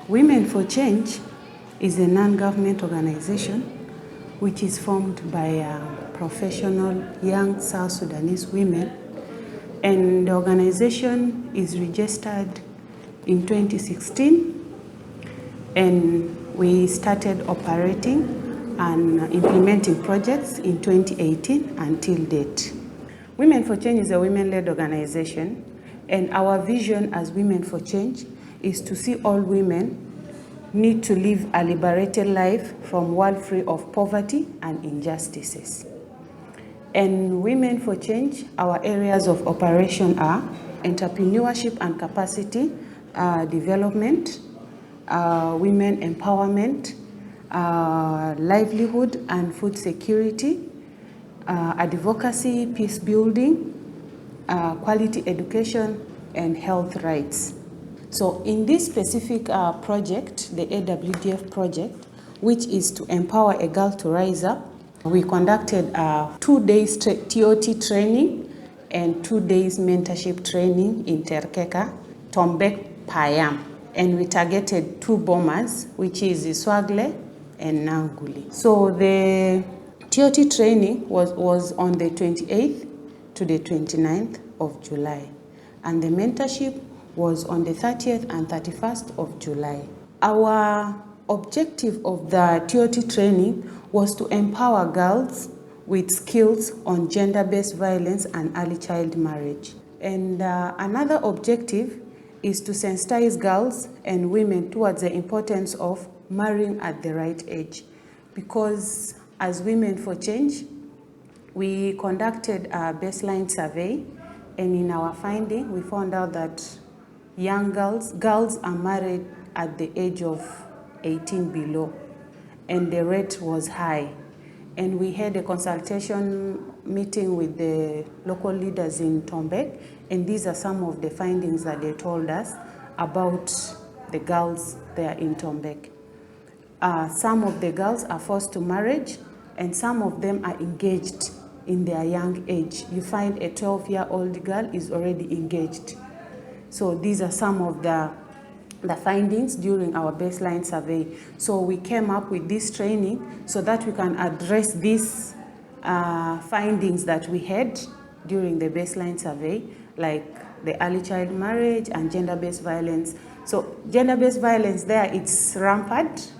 Women for Change is a non-government organization which is formed by professional young South Sudanese women, and the organization is registered in 2016, and we started operating and implementing projects in 2018 until date. Women for Change is a women-led organization, and our vision as Women for Change is to see all women need to live a liberated life from world free of poverty and injustices. And Women for Change, our areas of operation are entrepreneurship and capacity development, women empowerment, livelihood and food security, advocacy, peace building, quality education, and health rights. So in this specific project, the AWDF project, which is to empower a girl to rise up, we conducted 2 days TOT training and 2 days mentorship training in Terkeka, Tombek, Payam. And we targeted 2 bombers, which is Swagle and Nanguli. So the TOT training was on the 28th to the 29th of July. And the mentorship was on the 30th and 31st of July. Our objective of the TOT training was to empower girls with skills on gender-based violence and early child marriage. And another objective is to sensitize girls and women towards the importance of marrying at the right age. Because as Women for Change, we conducted a baseline survey, and in our finding, we found out that young girls are married at the age of 18 below, and the rate was high. And we had a consultation meeting with the local leaders in Tombek, and these are some of the findings that they told us about the girls there in Tombek. Some of the girls are forced to marriage, and some of them are engaged in their young age. You find a 12-year-old girl is already engaged. So these are some of the findings during our baseline survey. So we came up with this training so that we can address these findings that we had during the baseline survey, like the early child marriage and gender-based violence. So gender-based violence there, it's rampant.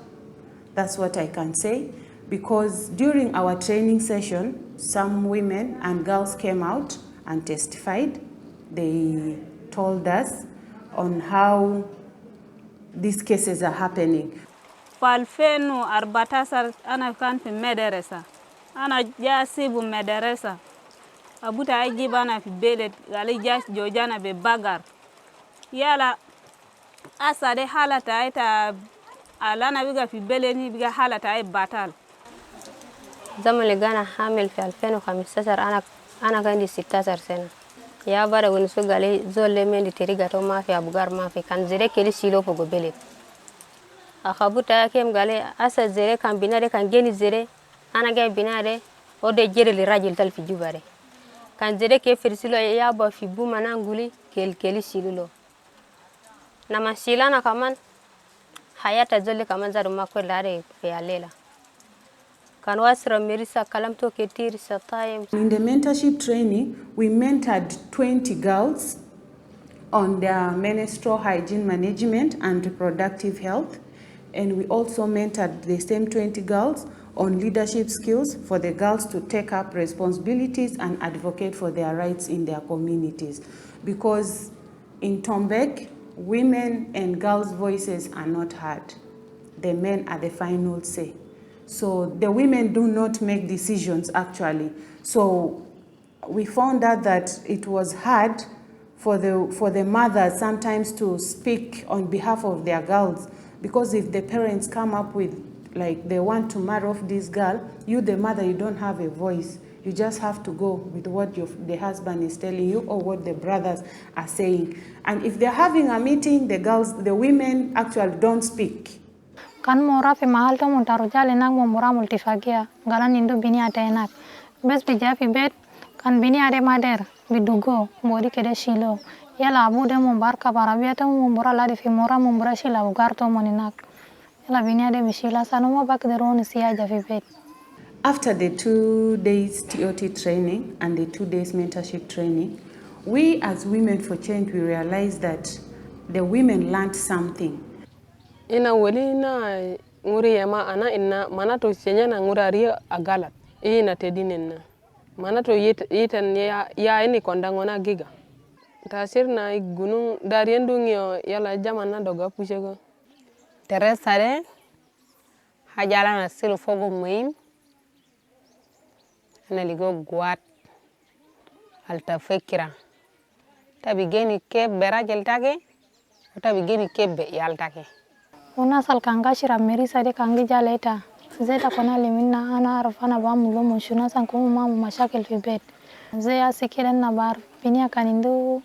That's what I can say, because during our training session, some women and girls came out and testified. They told us on how these cases are happening. Falfenu arbatasar ana kan fi madrasa. Ana jasibu madrasa. Abuta ajibana fi belet gali jas jojana be bagar. Yala asa de halata ita alana biga fi beleni biga halata ay batal. زمن اللي أنا حامل في 2015 أنا كان عندي 16 سنة. يا بارا ونسوق عليه زول من دي تريقة ما في أبغار ما في كان زري كلي سيلو فوق بلد. أخبرت كم قالي أسا زري كان بناره كان جيني زري أنا جاي بناره ودي جري للراجل تل في جوباره. كان زري كيف فرسلو يا با في بوم أنا نقولي كلي سيلو. نما سيلانا كمان حياة زول كمان زارو ما كل لاري في الليلة. In the mentorship training, we mentored 20 girls on their menstrual hygiene management and reproductive health. And we also mentored the same 20 girls on leadership skills for the girls to take up responsibilities and advocate for their rights in their communities. Because in Tombek, women and girls' voices are not heard. The men are the final say. So the women do not make decisions actually. So we found out that it was hard for the mothers sometimes to speak on behalf of their girls, because if the parents come up with, like, they want to marry off this girl, you the mother, you don't have a voice. You just have to go with what the husband is telling you or what the brothers are saying. And if they're having a meeting, the women actually don't speak. Kan mora fi mahal to muntaru jale nak mo mora multifagia galan indo bini ate enak bes bija fi bet kan bini ade mader bidugo mori kede shilo Yala abu de mumbarka barabia te mumbura la de fimora mumbura shila ugarto moninak. Yala binia de bishila sanuma bak de roni siya javibet. After the 2 days TOT training and the 2 days mentorship training, we as Women for Change, we realized that the women learned something. Ina wali na nguri yama ana ina mana to chenya na ngurari agalat. Ina tedinen na. Mana to yitan ya ini kondangona giga. Tasir na gunung darien dungyo yala jamana doga pushego. Teresa de hajala na silu fogo muhim. Ana ligo guat alta fikira. Tabi geni ke berajel take. Tabi geni ke be yal take. Una sal kanga shira meri sade kangi jaleta. Zeta kona limina ana arfana ba mulo mushuna san kumu mamu mashakil fi bet. Zeya sikiren na bar binia kanindu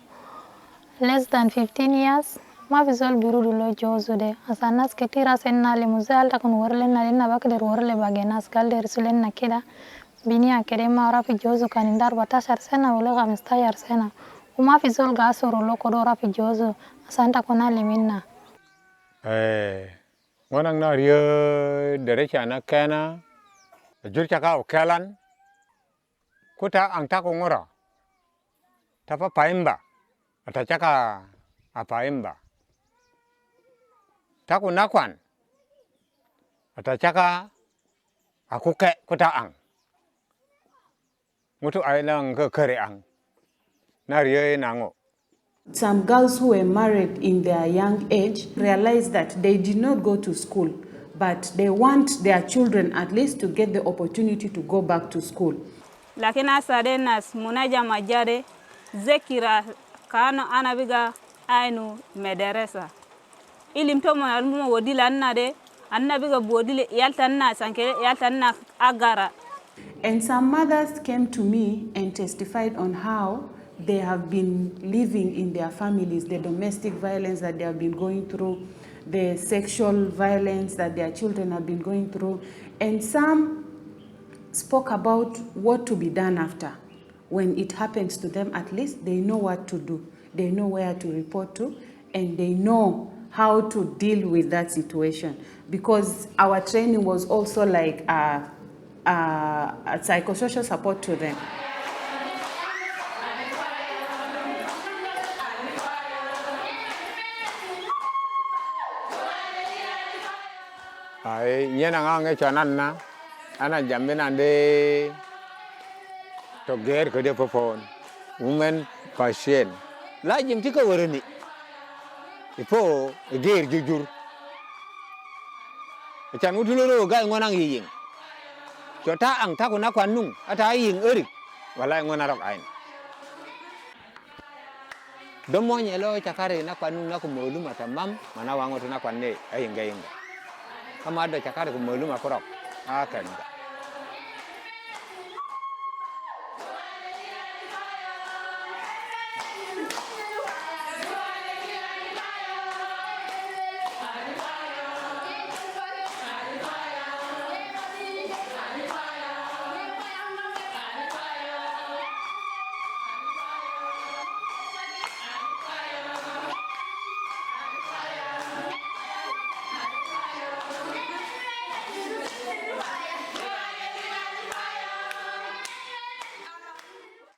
less than 15 years. Ma visual birudu lo jozo de. Asanas ketira senna le muzal takun warle na lena bakder warle bagenas galde risulen na kida. Binia kere ma rafi jozo kanindar batashar sena wala gamistayar sena. Uma visual gasoro lo kodo rafi jozo. Asanta kona limina. Ngonang na rio derecha na kana jurcha ka okalan kuta angta ko ngora tapa paimba atachaka apaimba taku nakwan atachaka akuke kuta ang mutu ailang ke kere ang na rio nango. Some girls who were married in their young age realized that they did not go to school, but they want their children at least to get the opportunity to go back to school. Lakini asade nas munaja majare zekira kano anabiga ainu mederesa. Ili mtomo almumo wodila annade annabiga bodile yaltanna sankere yaltanna agara. And some mothers came to me and testified on how they have been living in their families, the domestic violence that they have been going through, the sexual violence that their children have been going through. And some spoke about what to be done after. When it happens to them, at least they know what to do. They know where to report to, and they know how to deal with that situation. Because our training was also like a psychosocial support to them. Ai nyena ngange chanan na ana jambe nande to ger ko de popon women patient la jim ti ko werni ipo ger jujur chan utulo ga ngonang yin to ta ang ta ko na kwanung ata yin eri wala ngona rok ain domo nyelo chakare na kwanung na ko molum ata mam mana wango to na kwanne ayin ga yin kama ada cakar ko molum akorok akan